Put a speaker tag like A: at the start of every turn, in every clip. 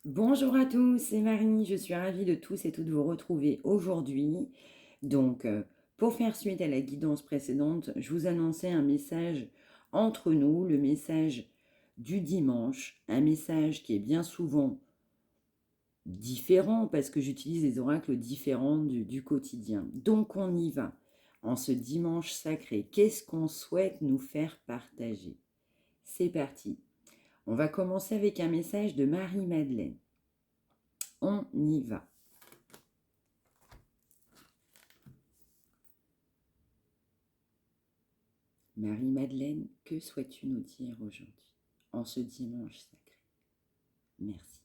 A: Bonjour à tous, c'est Marie, je suis ravie de tous et toutes vous retrouver aujourd'hui. Donc, pour faire suite à la guidance précédente, je vous annonçais un message entre nous, le message du dimanche, un message qui est bien souvent différent parce que j'utilise des oracles différents du quotidien. Donc, on y va. En ce dimanche sacré, qu'est-ce qu'on souhaite nous faire partager? C'est parti. On va commencer avec un message de Marie-Madeleine. On y va. Marie-Madeleine, que souhaites-tu nous dire aujourd'hui, en ce dimanche sacré? Merci.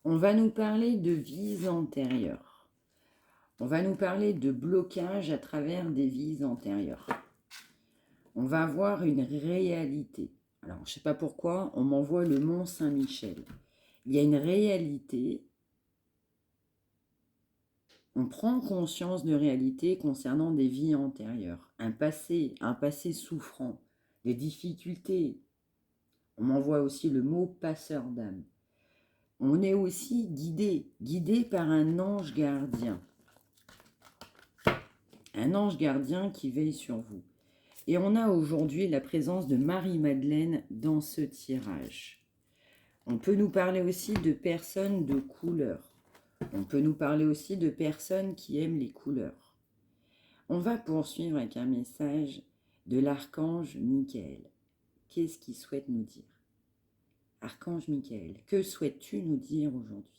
A: On va nous parler de vies antérieures. On va nous parler de blocage à travers des vies antérieures. On va avoir une réalité. Alors, je ne sais pas pourquoi, on m'envoie le Mont Saint-Michel. Il y a une réalité. On prend conscience de réalité concernant des vies antérieures. Un passé souffrant, des difficultés. On m'envoie aussi le mot passeur d'âme. On est aussi guidé par un ange gardien. Un ange gardien qui veille sur vous. Et on a aujourd'hui la présence de Marie-Madeleine dans ce tirage. On peut nous parler aussi de personnes de couleur. On peut nous parler aussi de personnes qui aiment les couleurs. On va poursuivre avec un message de l'archange Michael. Qu'est-ce qu'il souhaite nous dire? Archange Michael, que souhaites-tu nous dire aujourd'hui?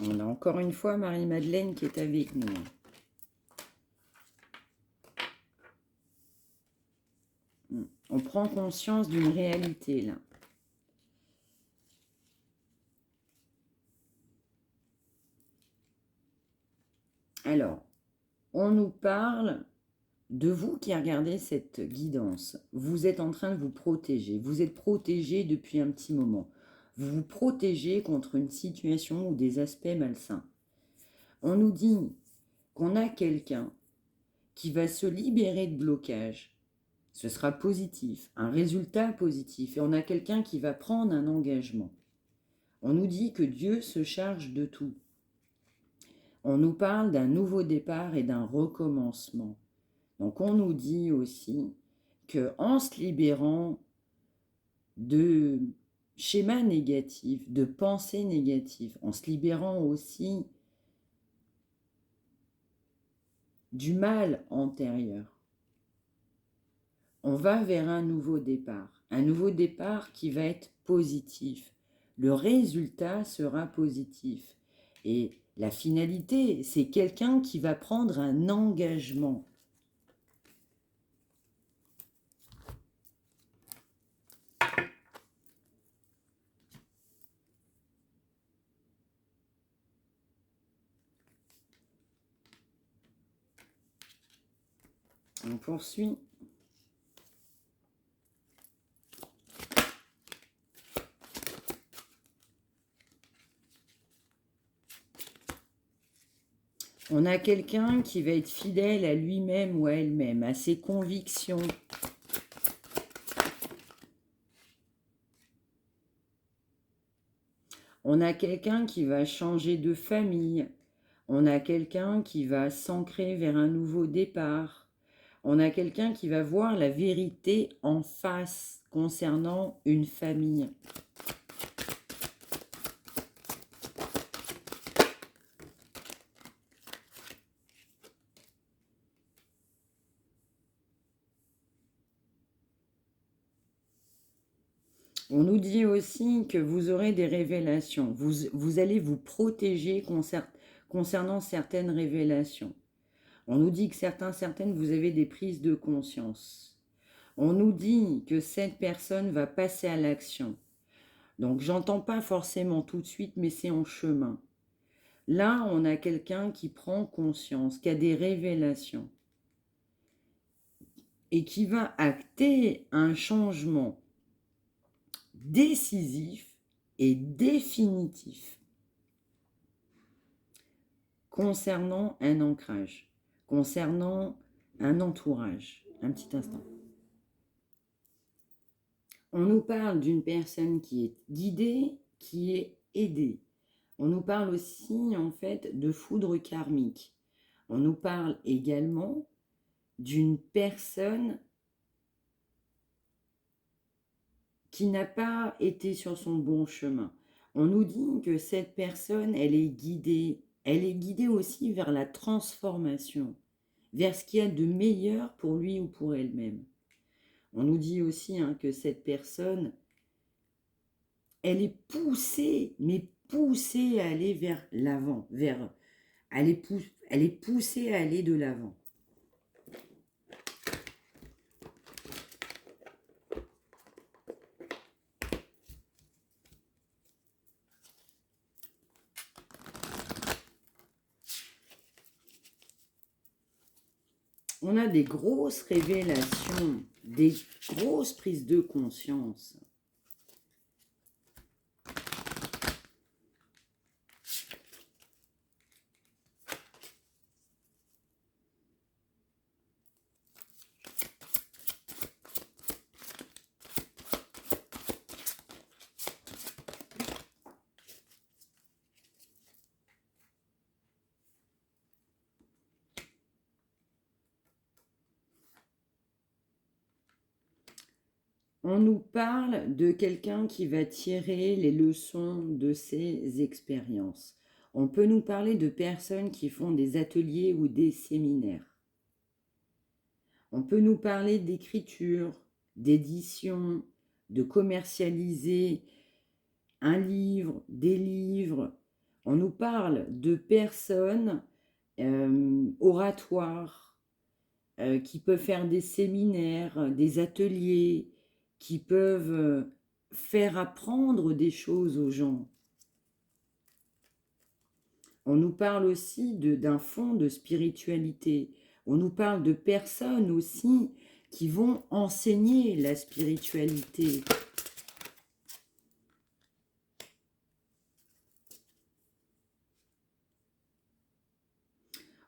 A: On a encore une fois Marie-Madeleine qui est avec nous. On prend conscience d'une réalité là. Alors, on nous parle de vous qui regardez cette guidance. Vous êtes en train de vous protéger. Vous êtes protégé depuis un petit moment. Vous vous protégez contre une situation ou des aspects malsains. On nous dit qu'on a quelqu'un qui va se libérer de blocage. Ce sera positif, un résultat positif. Et on a quelqu'un qui va prendre un engagement. On nous dit que Dieu se charge de tout. On nous parle d'un nouveau départ et d'un recommencement. Donc on nous dit aussi qu'en se libérant de schémas négatifs, de pensées négatives, en se libérant aussi du mal antérieur, on va vers un nouveau départ qui va être positif. Le résultat sera positif. Et la finalité, c'est quelqu'un qui va prendre un engagement. On poursuit. On a quelqu'un qui va être fidèle à lui-même ou à elle-même, à ses convictions. On a quelqu'un qui va changer de famille. On a quelqu'un qui va s'ancrer vers un nouveau départ. On a quelqu'un qui va voir la vérité en face concernant une famille. On nous dit aussi que vous aurez des révélations. Vous allez vous protéger concernant certaines révélations. On nous dit que certaines, vous avez des prises de conscience. On nous dit que cette personne va passer à l'action. Donc, j'entends pas forcément tout de suite, mais c'est en chemin. Là, on a quelqu'un qui prend conscience, qui a des révélations et qui va acter un changement décisif et définitif concernant un ancrage, concernant un entourage. Un petit instant. On nous parle d'une personne qui est guidée, qui est aidée. On nous parle aussi, en fait, de foudre karmique. On nous parle également d'une personne qui n'a pas été sur son bon chemin. On nous dit que cette personne, elle est guidée aussi vers la transformation, vers ce qu'il y a de meilleur pour lui ou pour elle-même. On nous dit aussi que cette personne, elle est poussée, mais poussée à aller vers l'avant, elle est poussée à aller de l'avant. On a des grosses révélations, des grosses prises de conscience. On nous parle de quelqu'un qui va tirer les leçons de ses expériences. On peut nous parler de personnes qui font des ateliers ou des séminaires. On peut nous parler d'écriture, d'édition, de commercialiser un livre, des livres. On nous parle de personnes oratoires qui peuvent faire des séminaires, des ateliers, qui peuvent faire apprendre des choses aux gens. On nous parle aussi d'un fond de spiritualité. On nous parle de personnes aussi qui vont enseigner la spiritualité.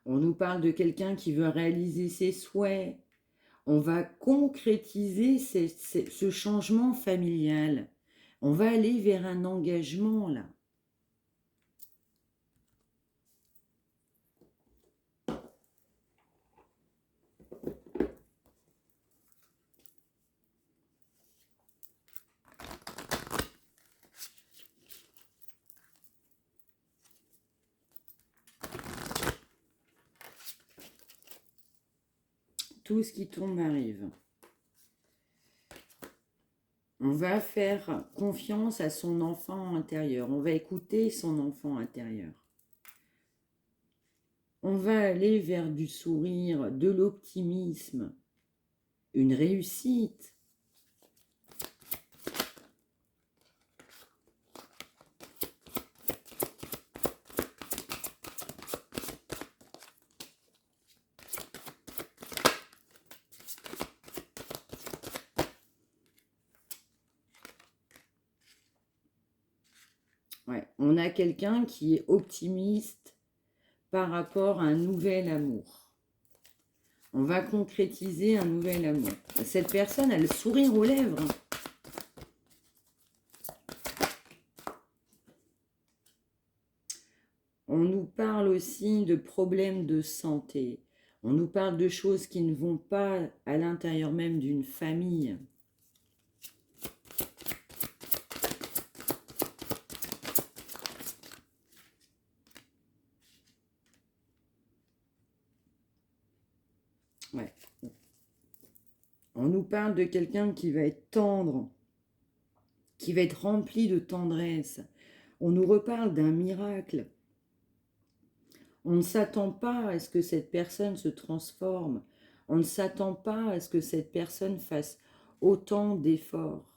A: On nous parle de quelqu'un qui veut réaliser ses souhaits. On va concrétiser ce changement familial. On va aller vers un engagement là. Tout ce qui tombe arrive. On va faire confiance à son enfant intérieur. On va écouter son enfant intérieur. On va aller vers du sourire, de l'optimisme, une réussite. Ouais, on a quelqu'un qui est optimiste par rapport à un nouvel amour. On va concrétiser un nouvel amour. Cette personne a le sourire aux lèvres. On nous parle aussi de problèmes de santé. On nous parle de choses qui ne vont pas à l'intérieur même d'une famille. Ouais. On nous parle de quelqu'un qui va être tendre qui va être rempli de tendresse. On nous reparle d'un miracle. On ne s'attend pas à ce que cette personne se transforme. On ne s'attend pas à ce que cette personne fasse autant d'efforts.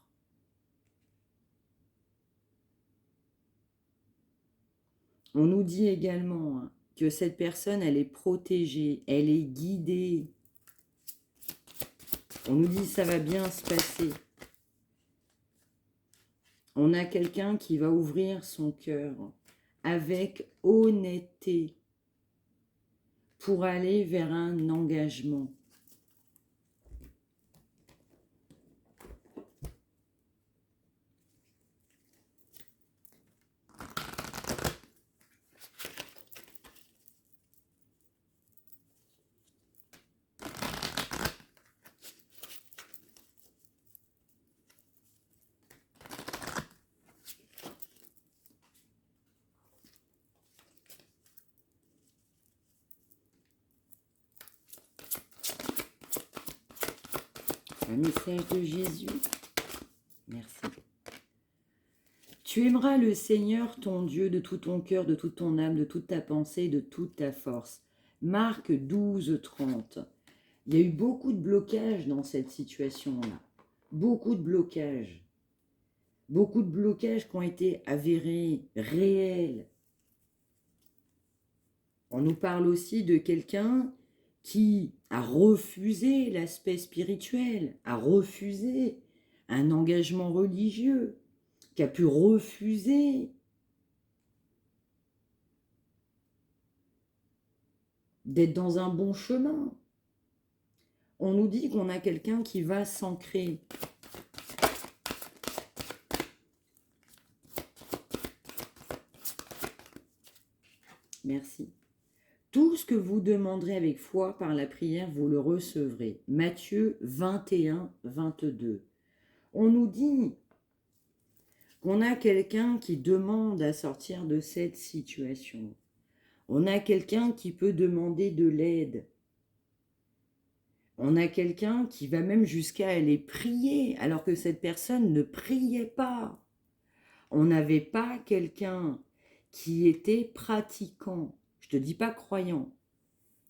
A: On nous dit également que cette personne, elle est protégée, elle est guidée. On nous dit ça va bien se passer. On a quelqu'un qui va ouvrir son cœur avec honnêteté pour aller vers un engagement. Un message de Jésus. Merci. Tu aimeras le Seigneur, ton Dieu, de tout ton cœur, de toute ton âme, de toute ta pensée, de toute ta force. Marc 12, 30. Il y a eu beaucoup de blocages dans cette situation-là. Beaucoup de blocages. Beaucoup de blocages qui ont été avérés, réels. On nous parle aussi de quelqu'un qui a refusé l'aspect spirituel, a refusé un engagement religieux, qui a pu refuser d'être dans un bon chemin. On nous dit qu'on a quelqu'un qui va s'ancrer. Merci. Tout ce que vous demanderez avec foi par la prière, vous le recevrez. Matthieu 21, 22. On nous dit qu'on a quelqu'un qui demande à sortir de cette situation. On a quelqu'un qui peut demander de l'aide. On a quelqu'un qui va même jusqu'à aller prier, alors que cette personne ne priait pas. On n'avait pas quelqu'un qui était pratiquant. Je te dis pas croyant,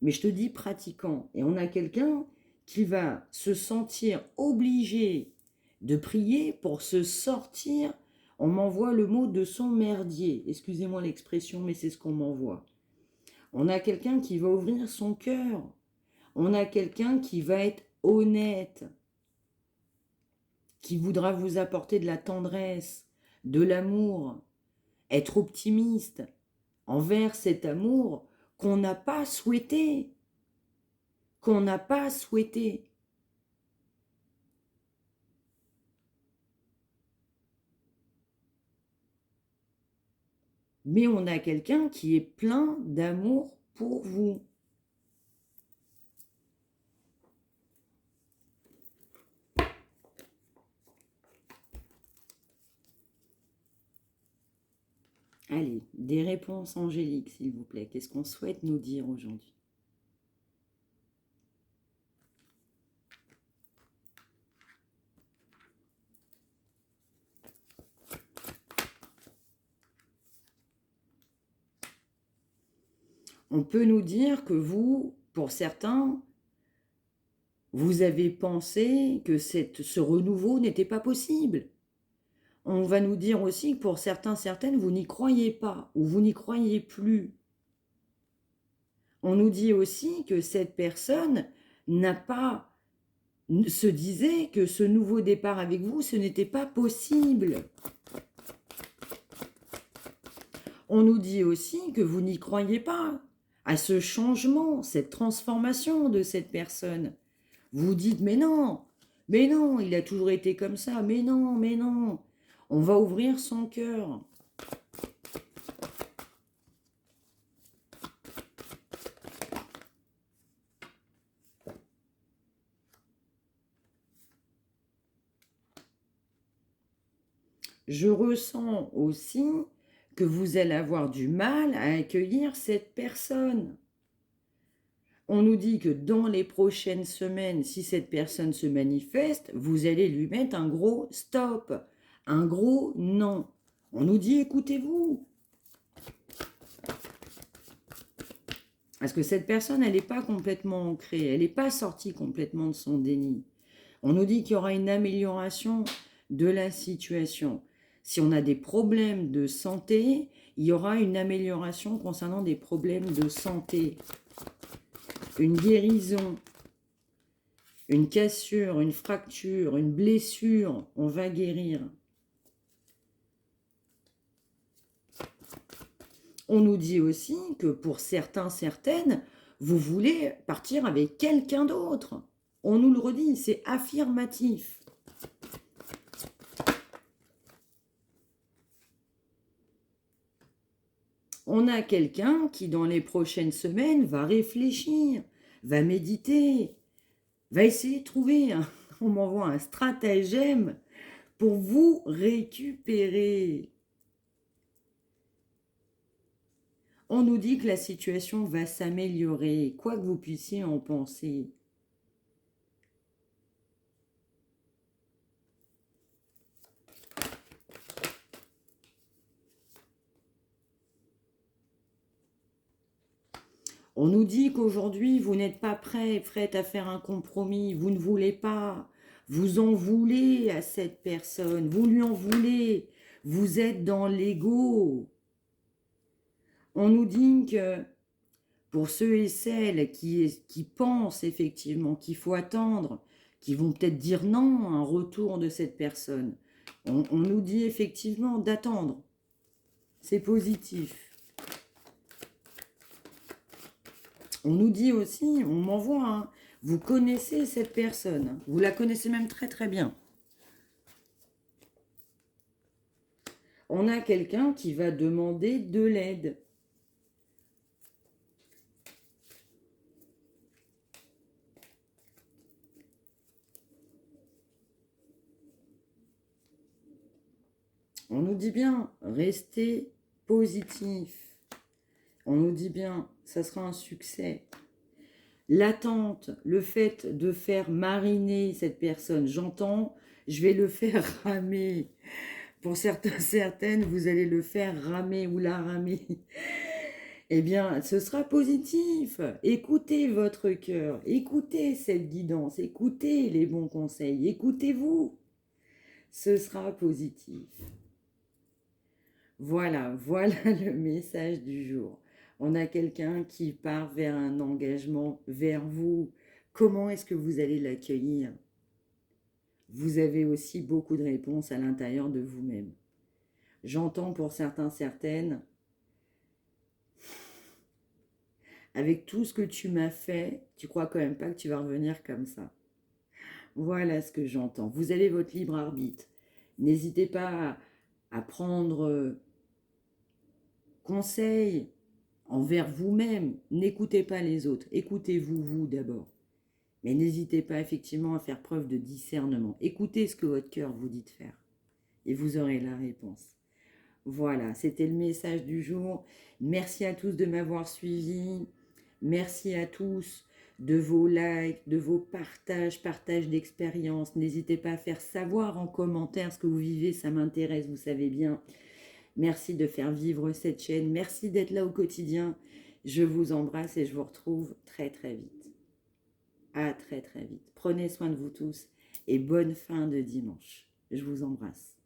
A: mais je te dis pratiquant. Et on a quelqu'un qui va se sentir obligé de prier pour se sortir. On m'envoie le mot de son merdier. Excusez-moi l'expression, mais c'est ce qu'on m'envoie. On a quelqu'un qui va ouvrir son cœur. On a quelqu'un qui va être honnête, qui voudra vous apporter de la tendresse, de l'amour, être optimiste envers cet amour qu'on n'a pas souhaité, qu'on n'a pas souhaité. Mais on a quelqu'un qui est plein d'amour pour vous. Allez, des réponses angéliques, s'il vous plaît. Qu'est-ce qu'on souhaite nous dire aujourd'hui? On peut nous dire que vous, pour certains, vous avez pensé que ce renouveau n'était pas possible. On va nous dire aussi que pour certains, certaines, vous n'y croyez pas ou vous n'y croyez plus. On nous dit aussi que cette personne se disait que ce nouveau départ avec vous, ce n'était pas possible. On nous dit aussi que vous n'y croyez pas à ce changement, cette transformation de cette personne. Vous dites, mais non, il a toujours été comme ça, mais non. On va ouvrir son cœur. Je ressens aussi que vous allez avoir du mal à accueillir cette personne. On nous dit que dans les prochaines semaines, si cette personne se manifeste, vous allez lui mettre un gros stop. Un gros non. On nous dit écoutez-vous. Parce que cette personne, elle n'est pas complètement ancrée, elle n'est pas sortie complètement de son déni. On nous dit qu'il y aura une amélioration de la situation. Si on a des problèmes de santé, il y aura une amélioration concernant des problèmes de santé. Une guérison, une cassure, une fracture, une blessure, on va guérir. On nous dit aussi que pour certains, certaines, vous voulez partir avec quelqu'un d'autre. On nous le redit, c'est affirmatif. On a quelqu'un qui, dans les prochaines semaines, va réfléchir, va méditer, va essayer de trouver, on m'envoie un stratagème pour vous récupérer. On nous dit que la situation va s'améliorer, quoi que vous puissiez en penser. On nous dit qu'aujourd'hui, vous n'êtes pas prête à faire un compromis, vous ne voulez pas, vous en voulez à cette personne, vous lui en voulez, vous êtes dans l'ego. On nous dit que pour ceux et celles qui pensent effectivement qu'il faut attendre, qui vont peut-être dire non à un retour de cette personne, on nous dit effectivement d'attendre. C'est positif. On nous dit aussi, on m'envoie, vous connaissez cette personne, vous la connaissez même très très bien. On a quelqu'un qui va demander de l'aide. On nous dit bien, restez positif. On nous dit bien, ça sera un succès. L'attente, le fait de faire mariner cette personne, j'entends, je vais le faire ramer. Pour certaines, vous allez le faire ramer ou la ramer. Eh bien, ce sera positif. Écoutez votre cœur, écoutez cette guidance, écoutez les bons conseils, écoutez-vous. Ce sera positif. Voilà le message du jour. On a quelqu'un qui part vers un engagement vers vous. Comment est-ce que vous allez l'accueillir? Vous avez aussi beaucoup de réponses à l'intérieur de vous-même. J'entends pour certains, certaines, avec tout ce que tu m'as fait, tu crois quand même pas que tu vas revenir comme ça. Voilà ce que j'entends. Vous avez votre libre arbitre. N'hésitez pas à prendre conseil envers vous-même. N'écoutez pas les autres. Écoutez-vous, vous d'abord. Mais n'hésitez pas effectivement à faire preuve de discernement. Écoutez ce que votre cœur vous dit de faire. Et vous aurez la réponse. Voilà, c'était le message du jour. Merci à tous de m'avoir suivi. Merci à tous de vos likes, de vos partages d'expériences. N'hésitez pas à faire savoir en commentaire ce que vous vivez, ça m'intéresse, vous savez bien. Merci de faire vivre cette chaîne. Merci d'être là au quotidien. Je vous embrasse et je vous retrouve très très vite. À très très vite. Prenez soin de vous tous et bonne fin de dimanche. Je vous embrasse.